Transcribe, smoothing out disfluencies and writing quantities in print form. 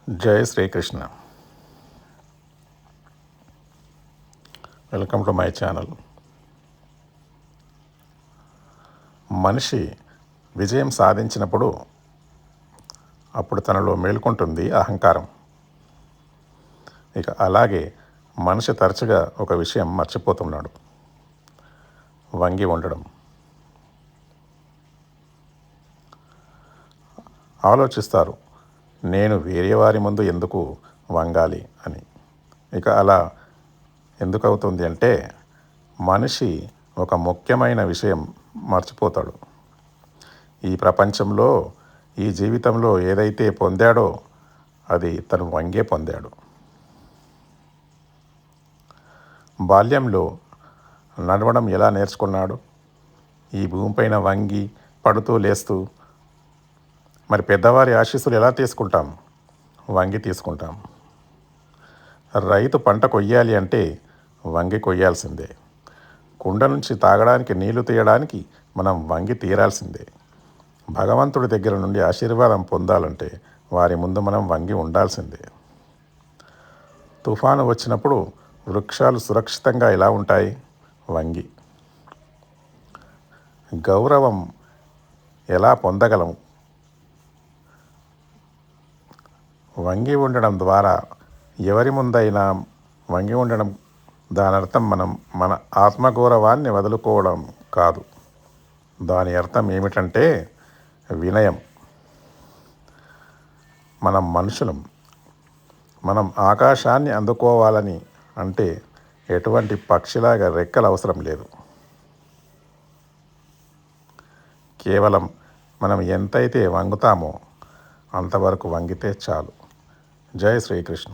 జై Srikrishna. Welcome to my channel. మనిషి విజయం సాధించినప్పుడు అప్పుడు తనలో మేల్కొంటుంది అహంకారం. ఇక అలాగే మనిషి తరచుగా ఒక విషయం మర్చిపోతున్నాడు: వంగి ఉండడం. ఆలోచిస్తారు, నేను వేరే వారి ముందు ఎందుకు వంగాలి అని. ఇక అలా ఎందుకు అవుతుంది అంటే, మనిషి ఒక ముఖ్యమైన విషయం మర్చిపోతాడు. ఈ ప్రపంచంలో, ఈ జీవితంలో ఏదైతే పొందాడో అది తను వంగే పొందాడు. బాల్యంలో నడవడం ఎలా నేర్చుకున్నాడు? ఈ భూమిపైన వంగి పడుతూ లేస్తూ. మరి పెద్దవారి ఆశీస్సులు ఎలా తీసుకుంటాం? వంగి తీసుకుంటాం. రైతు పంట కొయ్యాలి అంటే వంగి కొయ్యాల్సిందే. కుండ నుంచి తాగడానికి నీళ్లు తీయడానికి మనం వంగి తీరాల్సిందే. భగవంతుడి దగ్గర నుండి ఆశీర్వాదం పొందాలంటే వారి ముందు మనం వంగి ఉండాల్సిందే. తుఫాను వచ్చినప్పుడు వృక్షాలు సురక్షితంగా ఎలా ఉంటాయి? వంగి. గౌరవం ఎలా పొందగలం? వంగి ఉండడం ద్వారా. ఎవరి ముందైనా వంగి ఉండడం దాని అర్థం మనం మన ఆత్మగౌరవాన్ని వదులుకోవడం కాదు. దాని అర్థం ఏమిటంటే వినయం. మనం మనుషులం. మనం ఆకాశాన్ని అందుకోవాలని అంటే ఎటువంటి పక్షిలాగా రెక్కలు అవసరం లేదు. కేవలం మనం ఎంతైతే వంగుతామో అంతవరకు వంగితే చాలు. జై శ్రీకృష్ణ.